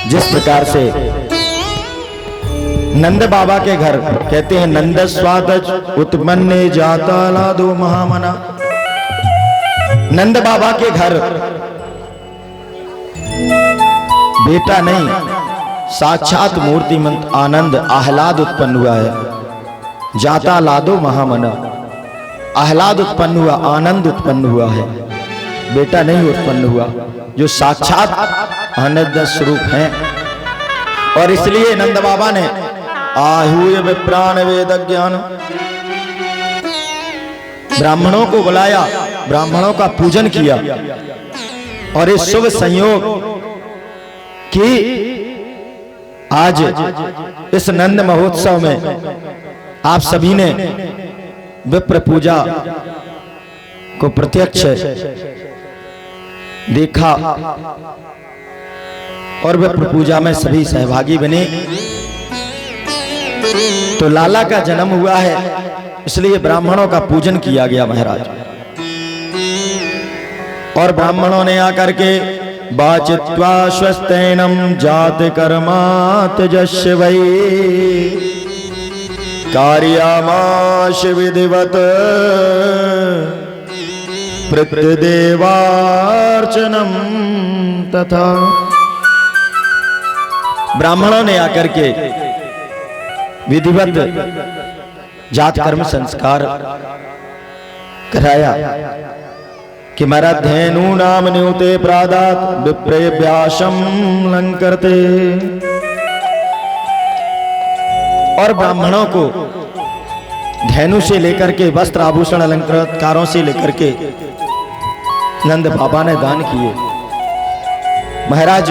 जिस प्रकार से नंद बाबा के घर कहते हैं नंद स्वादज उत्पन्न जाता लादो महामना। नंद बाबा के घर बेटा नहीं साक्षात मूर्तिमंत आनंद आह्लाद उत्पन्न हुआ है। जाता लादो महामना, आह्लाद उत्पन्न हुआ, आनंद उत्पन्न हुआ है, बेटा नहीं उत्पन्न हुआ, जो साक्षात आनंद स्वरूप हैं। और इसलिए नंद बाबा ने आहूय विप्राण वेद ज्ञान, ब्राह्मणों को बुलाया, ब्राह्मणों का पूजन किया। और इस शुभ संयोग कि आज इस नंद महोत्सव में आप सभी ने विप्र पूजा को प्रत्यक्ष देखा और विप्र पूजा में सभी सहभागी बने। तो लाला का जन्म हुआ है, इसलिए ब्राह्मणों का पूजन किया गया महाराज। और ब्राह्मणों ने आकर के वाचित्वा स्वस्तेनम जात कर्मात जस्य वै कार्यामाश विधिवत प्रत्यदेवार्चनम तथा। ब्राह्मणों ने आकर के विधिवत जात कर्म संस्कार कराया कि महाराज धेनु नाम न्यूते प्रादात विप्रे व्यासम लंकरते। और ब्राह्मणों को धेनु से लेकर के वस्त्र आभूषण अलंकारों से लेकर के नंद बाबा ने दान किए। महाराज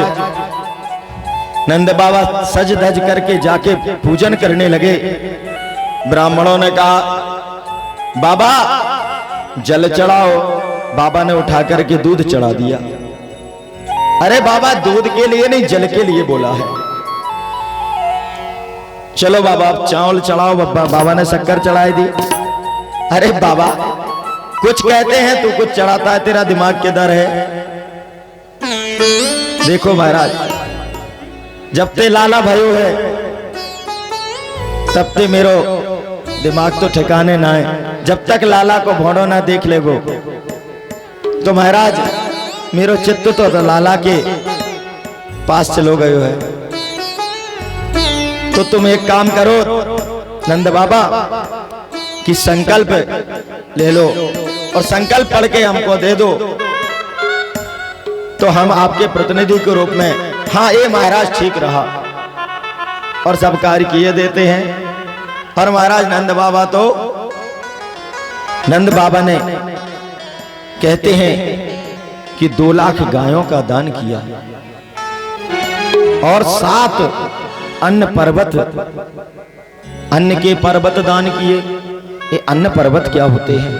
नंद बाबा सज धज करके जाके पूजन करने लगे। ब्राह्मणों ने कहा बाबा जल चढ़ाओ। बाबा ने उठा करके दूध चढ़ा दिया। अरे बाबा दूध के लिए नहीं जल के लिए बोला है। चलो बाबा आप चावल चढ़ाओ। बाबा ने शक्कर चढ़ाई दी। अरे बाबा कुछ कहते हैं तू कुछ चढ़ाता है, तेरा दिमाग किधर है। देखो महाराज जब ते लाला भयो है तब ते मेरो दिमाग तो ठिकाने ना है। जब तक लाला को भोड़ो ना देख लेगो तो महाराज मेरो चित्त तो लाला के पास चलो गयो है। तो तुम एक काम करो नंद बाबा कि संकल्प ले लो और संकल्प पढ़ के हमको दे दो, तो हम आपके प्रतिनिधि के रूप में हाँ ये महाराज ठीक रहा और सब कार्य किए देते हैं। और महाराज नंद बाबा ने कहते हैं कि 2 लाख गायों का दान किया और 7 अन्न पर्वत, अन्न के पर्वत दान किए। ये अन्न पर्वत क्या होते हैं?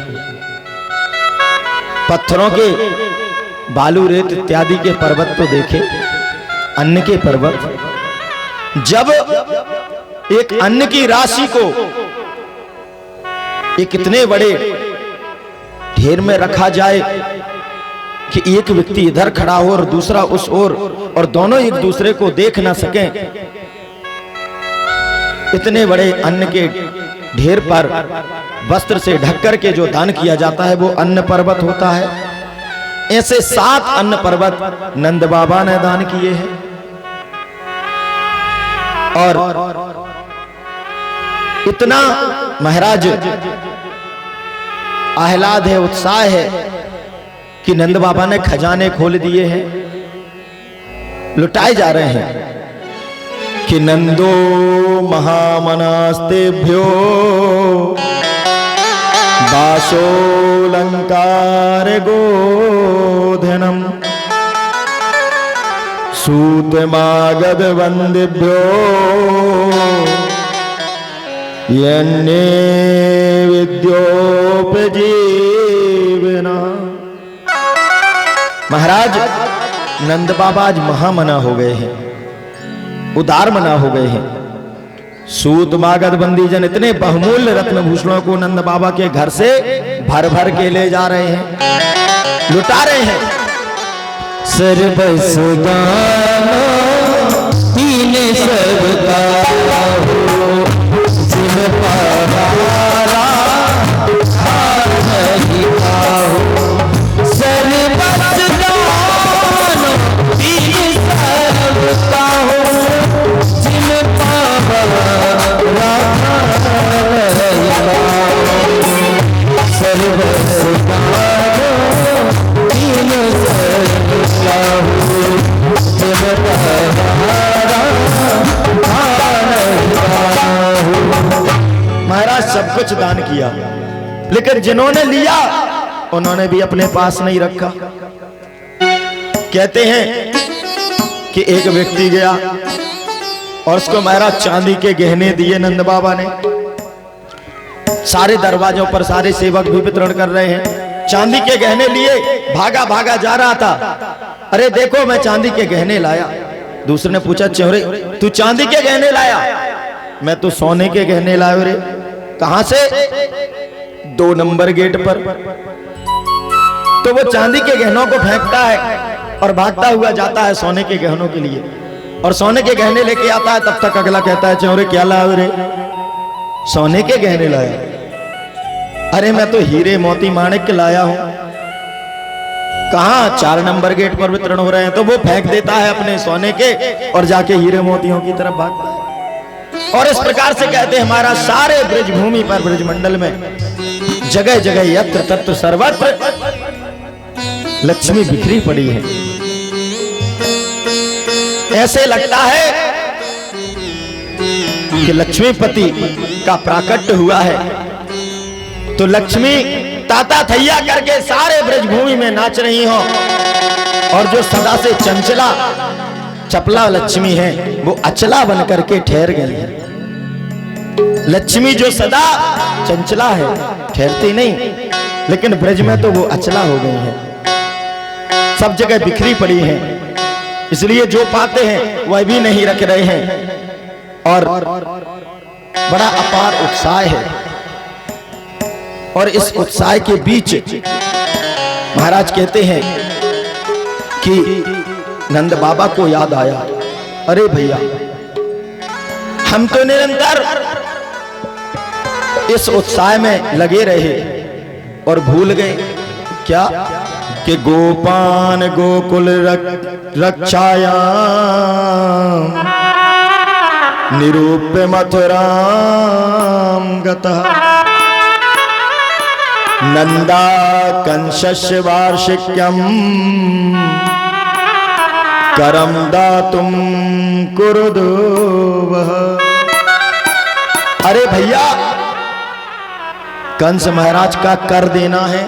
पत्थरों के बालू रेत इत्यादि के पर्वत तो देखे, अन्न के पर्वत। जब एक अन्न की राशि को एक इतने बड़े ढेर में रखा जाए कि एक व्यक्ति इधर खड़ा हो और दूसरा उस ओर और दोनों एक दूसरे को देख ना सकें, इतने बड़े अन्न के ढेर पर वस्त्र से ढककर के जो दान किया जाता है वो अन्न पर्वत होता है। ऐसे 7 अन्न पर्वत नंद बाबा ने दान किए हैं। और इतना महाराज आह्लाद है, उत्साह है कि नंद बाबा ने खजाने खोल दिए हैं, लुटाए जा रहे हैं कि नंदो महामनास्तेभ्यो दासोलंकार गोधनम सूतमागध वंदिभ्यो यन्ने विद्योपजीवना। महाराज नंद बाबा आज महामना हो गए हैं, उदार मना हो गए हैं। सूत मागध बंदी जन इतने बहुमूल्य रत्न भूषणों को नंद बाबा के घर से भर भर के ले जा रहे हैं, लुटा रहे हैं। सर्वसुदानो कुछ दान किया, लेकिन जिन्होंने लिया उन्होंने भी अपने पास नहीं रखा। कहते हैं कि एक व्यक्ति गया और उसको महाराज चांदी के गहने दिए नंद बाबा ने। सारे दरवाजों पर सारे सेवक भी वितरण कर रहे हैं, चांदी के गहने लिए भागा भागा जा रहा था। अरे देखो मैं चांदी के गहने लाया। दूसरे ने पूछा, चौरे तू चांदी के गहने लाया? मैं तो सोने के गहने लाया रे। कहां से? 2 नंबर गेट पर। तो वो चांदी के गहनों को फेंकता है और भागता हुआ जाता है सोने के गहनों के लिए, और सोने के गहने लेके आता है। तब तक अगला कहता है, चौरे क्या लाया रे? सोने के गहने लाया? अरे मैं तो हीरे मोती माणिक लाया हूं। कहां? 4 नंबर गेट पर वितरण हो रहे हैं। तो वो फेंक देता है अपने सोने के और जाके हीरे मोतियों की तरफ भागता है। और इस प्रकार से कहते हैं हमारा सारे ब्रज भूमि पर, ब्रज मंडल में जगह जगह यत्र तत्र सर्वत्र लक्ष्मी बिखरी पड़ी है। ऐसे लगता है कि लक्ष्मीपति का प्राकट्य हुआ है। तो लक्ष्मी ताता थैया करके सारे ब्रजभूमि में नाच रही हो, और जो सदा से चंचला चपला लक्ष्मी है वो अचला बन करके ठहर गई है। लक्ष्मी जो सदा चंचला है, ठहरती नहीं, लेकिन ब्रज में तो वो अचला हो गई है, सब जगह बिखरी पड़ी है। इसलिए जो पाते हैं वह भी नहीं रख रहे हैं, और बड़ा अपार उत्साह है। और इस उत्साह के बीच महाराज कहते हैं कि नंद बाबा को याद आया, अरे भैया हम तो निरंतर इस उत्साह में लगे रहे और भूल गए क्या कि गोपान गोकुल रक्षाया निरूप्य मथुराम गतः नंदा कंशस्य वार्षिक्यम करम दातुम कुरुदो वह। अरे भैया कंस महाराज का कर देना है,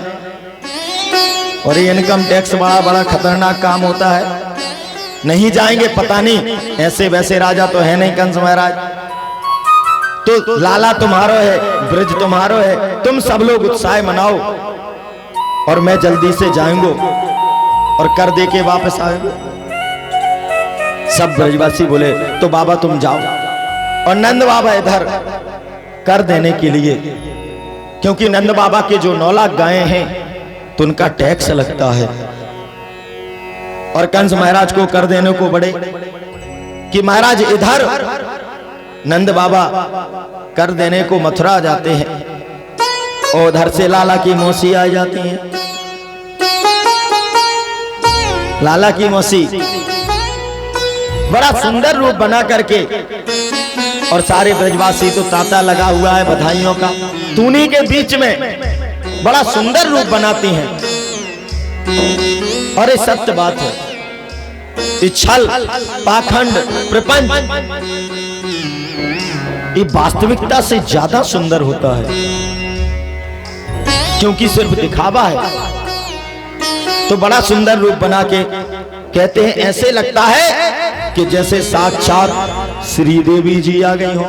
और ये इनकम टैक्स बड़ा बड़ा खतरनाक काम होता है। नहीं जाएंगे पता नहीं, ऐसे वैसे राजा तो है नहीं कंस महाराज। तो लाला तुम्हारो है, ब्रज तुम्हारो है, तुम सब लोग उत्साह मनाओ और मैं जल्दी से जाऊंगा और कर दे के वापस आऊंगा। सब ब्रजवासी बोले तो बाबा तुम जाओ। और नंद बाबा इधर कर देने के लिए, क्योंकि नंद बाबा के जो 9 लाख गायें हैं तो उनका टैक्स लगता है। और कंस महाराज को कर देने को बड़े कि महाराज इधर नंद बाबा कर देने को मथुरा जाते हैं, और उधर से लाला की मौसी आ जाती हैं। लाला की मौसी बड़ा सुंदर रूप बना करके, और सारे ब्रजवासी तो तांता लगा हुआ है बधाइयों का, तूनी के बीच में बड़ा सुंदर रूप बनाती हैं। और ये सत्य बात है, छल पाखंड प्रपंच ये वास्तविकता से ज्यादा सुंदर होता है, क्योंकि सिर्फ दिखावा है। तो बड़ा सुंदर रूप बना के कहते हैं ऐसे लगता है कि जैसे साक्षात श्री देवी जी आ गई हो।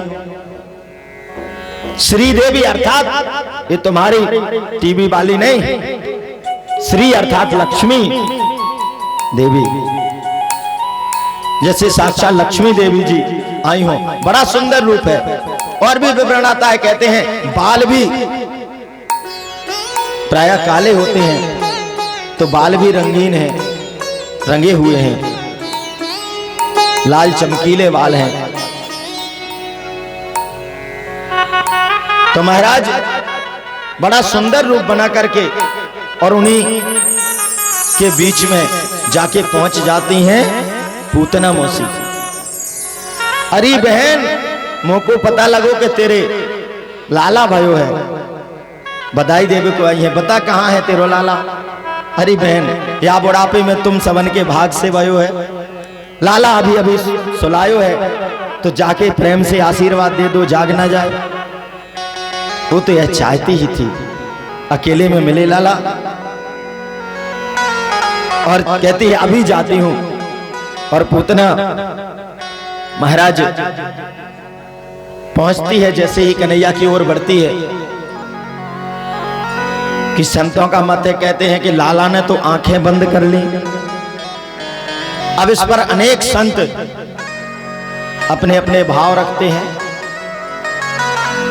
श्री देवी अर्थात ये तुम्हारी टीवी वाली नहीं, श्री अर्थात लक्ष्मी देवी, जैसे साक्षात लक्ष्मी देवी जी आई हो। बड़ा सुंदर रूप है। और भी विवरण आता है, कहते हैं बाल भी प्रायः काले होते हैं, तो बाल भी रंगीन हैं, रंगे हुए हैं, लाल चमकीले बाल हैं। तो महाराज बड़ा सुंदर रूप बना करके और उन्हीं के बीच में जाके पहुंच जाती हैं पूतना मौसी। अरे बहन मोको पता लगो कि तेरे लाला भयो है, बधाई देवे को आई है, बता कहाँ है तेरो लाला। अरे बहन या बुढ़ापे में तुम सबन के भाग से भयो है, लाला अभी अभी सुलायो है, तो जाके प्रेम से आशीर्वाद दे दो, जाग ना जाए। वो तो यह चाहती ही थी अकेले में मिले लाला, और कहती है अभी जाती हूं। और पूतना महाराज पहुंचती है, जैसे ही कन्हैया की ओर बढ़ती है कि संतों का मत है, कहते हैं कि लाला ने तो आंखें बंद कर ली। अब इस पर अनेक संत अपने अपने भाव रखते हैं।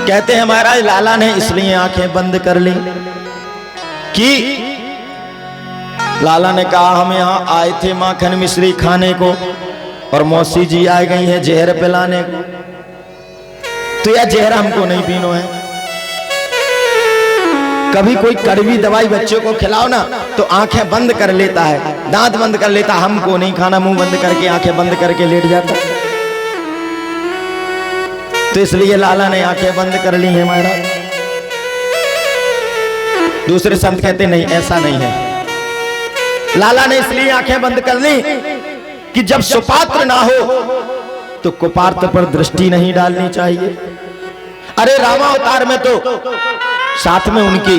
कहते हैं महाराज लाला ने इसलिए आंखें बंद कर ली कि लाला ने कहा हम यहां आए थे माखन मिश्री खाने को और मौसी जी आ गई है जहर पिलाने को, तो यह जहर हमको नहीं पीनो है। कभी कोई कड़वी दवाई बच्चों को खिलाओ ना तो आंखें बंद कर लेता है, दांत बंद कर लेता, हमको नहीं खाना, मुंह बंद करके आंखें बंद करके लेट जाता। तो इसलिए लाला ने आंखें बंद कर ली है महाराज। दूसरे संत कहते नहीं, ऐसा नहीं है। लाला ने इसलिए आंखें बंद कर ली कि जब सुपात्र ना हो तो कुपात्र पर दृष्टि नहीं डालनी चाहिए। अरे रामावतार में तो साथ में उनकी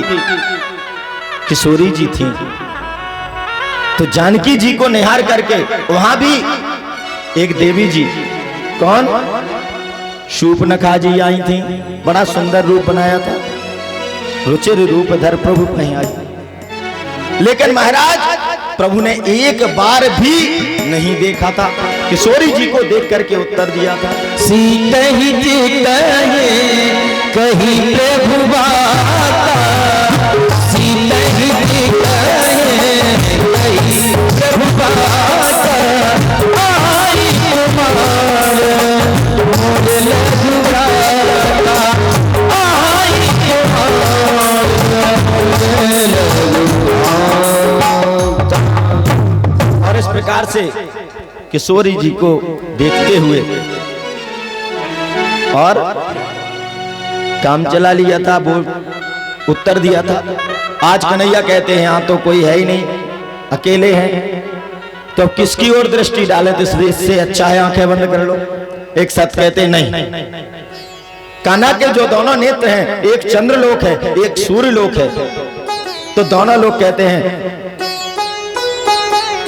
किशोरी जी थी, तो जानकी जी को निहार करके वहां भी एक देवी जी, कौन, शूर्पणखा जी आई थी। बड़ा सुंदर रूप बनाया था, रुचिर रूप धर प्रभु पहीं आई। लेकिन महाराज प्रभु ने एक बार भी नहीं देखा था। किशोरी जी को देख करके उत्तर दिया था, सीता ही कहीं प्रभु बाता, सीता ही कहीं प्रभु बाता, आई कुमार मोर लघुराता, आई कुमार मोर लघुराता। और इस प्रकार से किशोरी जी को देखते हुए और काम चला लिया था, वो उत्तर दिया था। आज कन्हैया कहते हैं यहाँ तो कोई है ही नहीं, अकेले हैं, तो किसकी ओर दृष्टि डाले, तो इससे अच्छा है आंखें बंद कर लो। एक सत कहते हैं नहीं, कान्हा के जो दोनों नेत्र हैं, एक चंद्रलोक है एक सूर्यलोक है, तो दोनों लोग कहते हैं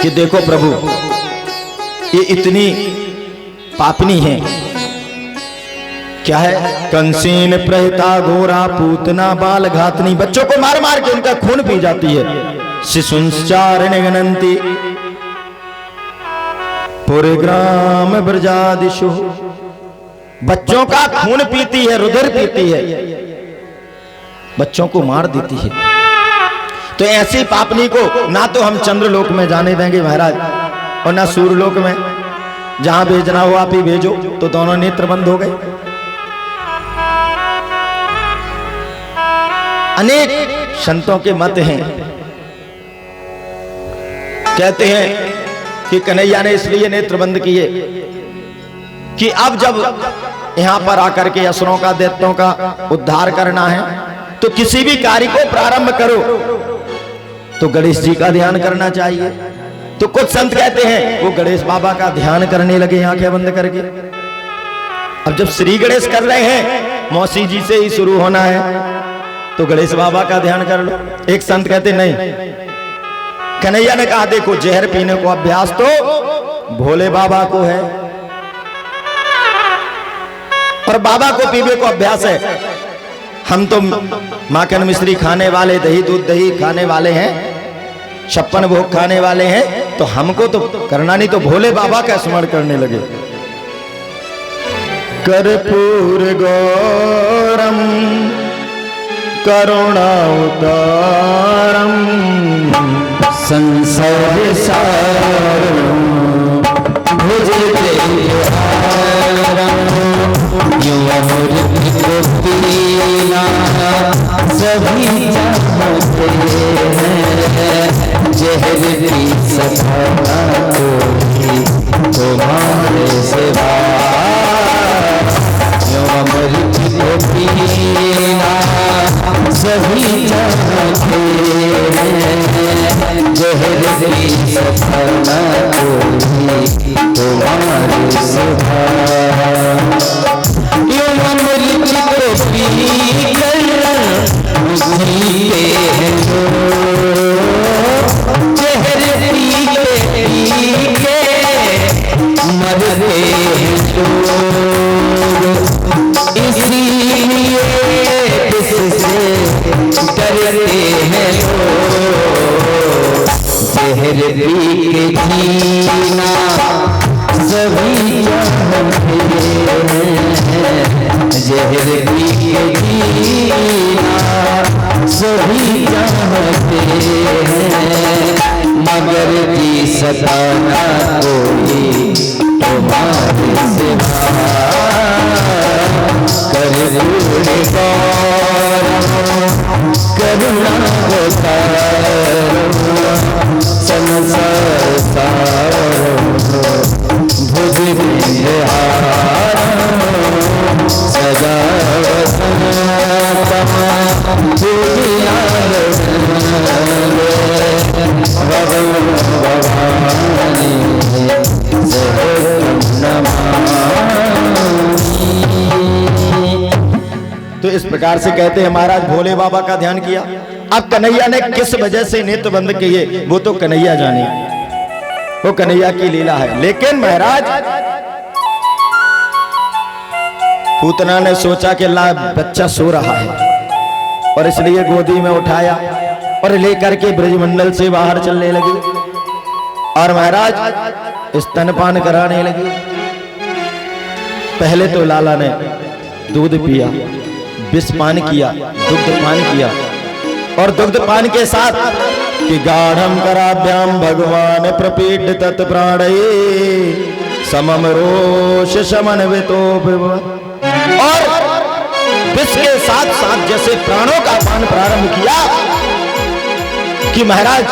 कि देखो प्रभु ये इतनी पापनी है, क्या है, कंसीन प्रहिता घोरा पूतना बाल घातनी, बच्चों को मार मार के उनका खून पी जाती है। शिशुंचारण गणंती पूरे ग्राम ब्रजादिशु, बच्चों का खून पीती है, रुधिर पीती है, बच्चों को मार देती है। तो ऐसी पापनी को ना तो हम चंद्रलोक में जाने देंगे महाराज, और ना सूर्यलोक में। जहां भेजना हो आप ही भेजो। तो दोनों नेत्र बंद हो गए। अनेक संतों के मत हैं, कहते हैं कि कन्हैया ने इसलिए नेत्र बंद किए कि अब जब यहां पर आकर के असुरों का, दैत्यों का उद्धार करना है, तो किसी भी कार्य को प्रारंभ करो तो गणेश जी का ध्यान करना चाहिए। तो कुछ संत कहते हैं वो गणेश बाबा का ध्यान करने लगे आंखें बंद करके। अब जब श्री गणेश कर रहे हैं, मौसी जी से ही शुरू होना है, तो गणेश बाबा का ध्यान कर लो। एक संत कहते नहीं, कन्हैया ने कहा देखो जहर पीने को अभ्यास तो भोले बाबा को है, और बाबा को पीने को अभ्यास है। हम तो माखन मिश्री खाने वाले, दही दूध दही खाने वाले हैं, 56 भोग खाने वाले हैं, तो हमको तो करना नहीं, तो भोले बाबा का स्मरण करने लगे। कर्पूर गौरम करुणावतारम संसार सारम भुजगेन्द्रहारम युवमूर्ति गोपीना सभी चाहते हैं, जहर की सभा कोई तुम्हारे सिवा, युवमूर्ति गोपीना सभी चाहते हैं, जहर की सभा कोई तुम्हारे सिवा, युवमूर्ति गोपीना जीते हैं लोग जहर पी के मरते हैं लोग, इसीलिए किससे डरते हैं लोग। जहर पी के जीना सभी चाहते हैं, जहर पी के जीना सभी चाहते हैं, मगर जी सताना कोई तुम्हारे सिवा। कर पूरे करुणा संसार सारो भुज सजा तो इस प्रकार से कहते हैं महाराज भोले बाबा का ध्यान किया। अब कन्हैया ने किस वजह से नेत्र बंद किए वो तो कन्हैया जाने, वो कन्हैया की लीला है। लेकिन महाराज पूतना ने सोचा कि ला बच्चा सो रहा है और इसलिए गोदी में उठाया और लेकर के ब्रजमंडल से बाहर चलने लगी और महाराज स्तनपान कराने लगी। पहले तो लाला ने दूध पिया, विषपान किया, दुग्धपान किया और दुग्धपान के साथ कि गाढ़म कराभ्याम भगवान प्रपीड तत्प्राणये समम रोष शमन वितो। और विष के साथ साथ जैसे प्राणों का पान प्रारंभ किया कि महाराज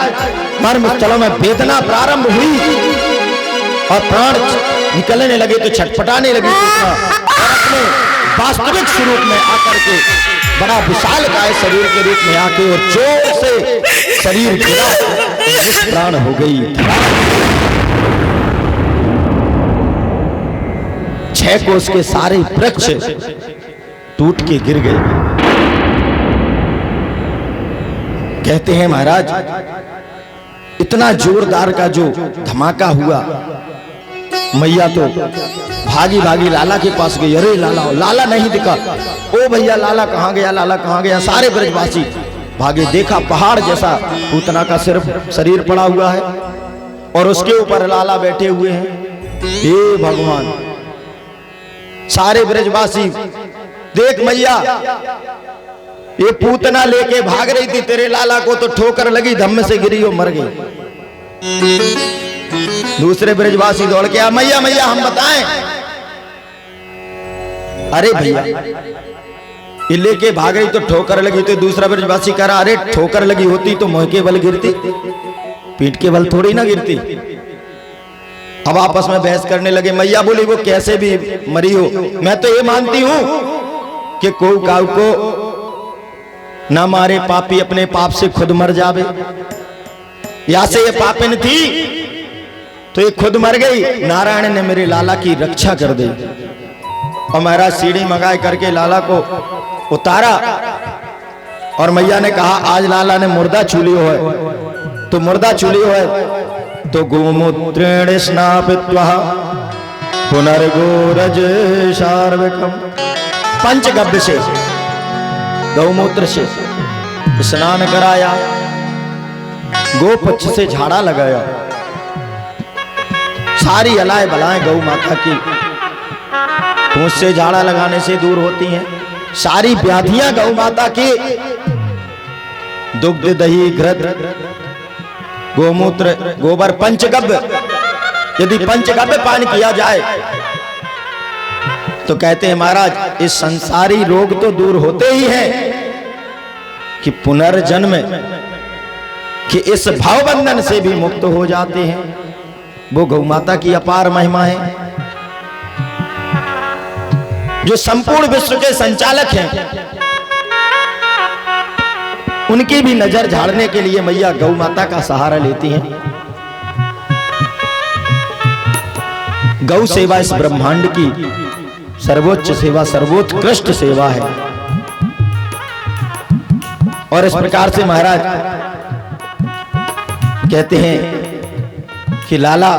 मर्मस्थलों में वेदना प्रारंभ हुई और प्राण निकलने लगे तो छटपटाने लगी और अपने वास्तविक स्वरूप में आकर के बड़ा विशाल काय शरीर के रूप में आके और जोर से शरीर गिरा, जिस प्राण हो गई। 6 कोस के सारे वृक्ष टूट के गिर गए। कहते हैं महाराज इतना जोरदार का जो धमाका हुआ, मैया तो भागी भागी लाला के पास गई। अरे लाला, लाला नहीं दिखा। ओ भैया लाला कहाँ गया, लाला कहाँ गया। सारे ब्रजवासी भागे, देखा पहाड़ जैसा पूतना का सिर्फ शरीर पड़ा हुआ है और उसके ऊपर लाला बैठे हुए हैं। हे भगवान, सारे ब्रजवासी देख मैया ये पूतना लेके भाग रही थी, तेरे लाला को तो ठोकर लगी, धम्म से गिरी और मर गई। दूसरे ब्रजवासी दौड़ के आ, मैया मैया हम बताएं। अरे भैया ये लेके भाग रही तो ठोकर लगी। तो दूसरा ब्रजवासी कह रहा, अरे ठोकर लगी होती तो मुंह के बल गिरती, पीठ के बल थोड़ी ना गिरती। अब आपस में बहस करने लगे। मैया बोली वो कैसे भी मरी हो, मैं तो ये मानती हूं कि कोई काऊ को ना मारे पापी अपने पाप से खुद मर जावे, या से ये पापिन थी तो ये खुद मर गई। नारायण ने मेरे लाला की रक्षा कर दी। और महाराज सीढ़ी मंगाए करके लाला को उतारा और मैया ने कहा आज लाला ने मुर्दा छूलियो है, तो मुर्दा छूलियो है तो गोमूत्रेण स्नापित्वा पुनर्गोरज शार्वकम, पंचगव्य से गौमूत्र से स्नान कराया, गोपक्ष से झाड़ा लगाया। सारी अलाए बलाएं गौ माता की पूंछ से झाड़ा लगाने से दूर होती हैं। सारी व्याधियां गौ माता की दुग्ध दही घृत गोमूत्र गोबर पंचगव्य, यदि पंचगव्य पान किया जाए तो कहते हैं महाराज इस संसारी रोग तो दूर होते ही हैं कि पुनर्जन्म कि इस भावबंधन से भी मुक्त हो जाते हैं। वो गौ माता की अपार महिमा है। जो संपूर्ण विश्व के संचालक हैं उनकी भी नजर झाड़ने के लिए मैया गौ माता का सहारा लेती हैं। गौ सेवा इस ब्रह्मांड की सर्वोच्च सेवा, सर्वोत्कृष्ट सेवा है। और इस प्रकार से महाराज कहते हैं कि लाला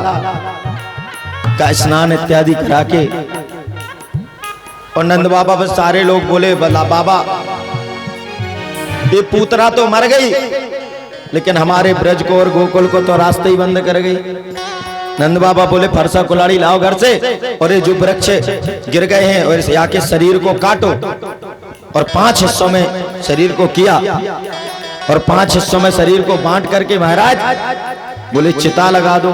का स्नान इत्यादि करा के, और नंद बाबा बस सारे लोग बोले बला बाबा ये पूतना तो मर गई, लेकिन हमारे ब्रज को और गोकुल को तो रास्ते ही बंद कर गई। नंद बाबा बोले फरसा कुल्हाड़ी लाओ घर से, और ये जो वृक्ष गिर गए हैं और इसे आके शरीर को काटो, और 5 हिस्सों में शरीर को किया, और 5 हिस्सों में शरीर को बांट करके महाराज बोले चिता लगा दो,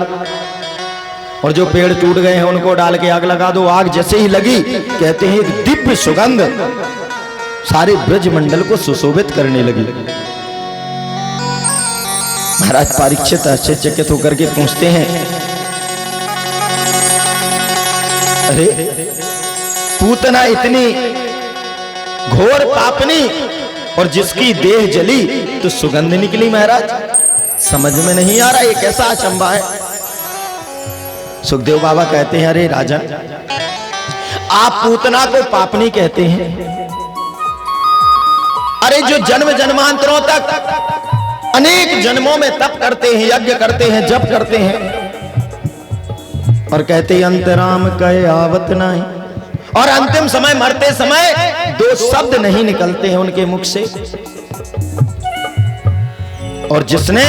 और जो पेड़ टूट गए हैं उनको डाल के आग लगा दो। आग जैसे ही लगी कहते हैं एक दिव्य सुगंध सारे ब्रज मंडल को सुशोभित करने लगी। महाराज परीक्षित आश्चर्यचकित होकर के पूछते हैं, अरे पूतना इतनी घोर पापनी और जिसकी देह जली तो सुगंध निकली महाराज, समझ में नहीं आ रहा ये कैसा अचंभा है। सुखदेव बाबा कहते हैं अरे राजन, आप पूतना को पापनी कहते हैं, अरे जो जन्म जन्मांतरों तक अनेक जन्मों में तप करते हैं, यज्ञ करते हैं, जप करते हैं, और कहते हैं अंतराम कहे आवत नहीं, और अंतिम समय मरते समय 2 शब्द नहीं निकलते हैं उनके मुख से। और जिसने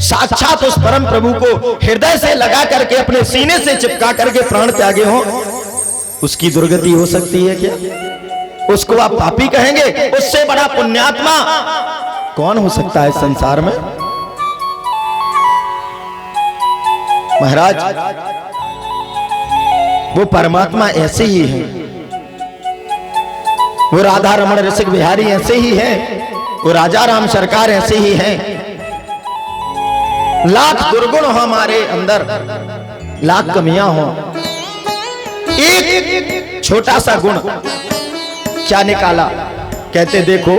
साक्षात उस परम प्रभु को हृदय से लगा करके अपने सीने से चिपका करके प्राण त्यागे हो, उसकी दुर्गति हो सकती है क्या? उसको आप पापी कहेंगे? उससे बड़ा पुण्यात्मा कौन हो सकता है संसार में? महाराज वो परमात्मा ऐसे ही है, वो राधा रमण रसिक बिहारी ऐसे ही है, वो राजा राम सरकार ऐसे ही हैं। लाख दुर्गुण हो हमारे अंदर, लाख कमियां हो, एक छोटा सा गुण क्या निकाला? कहते देखो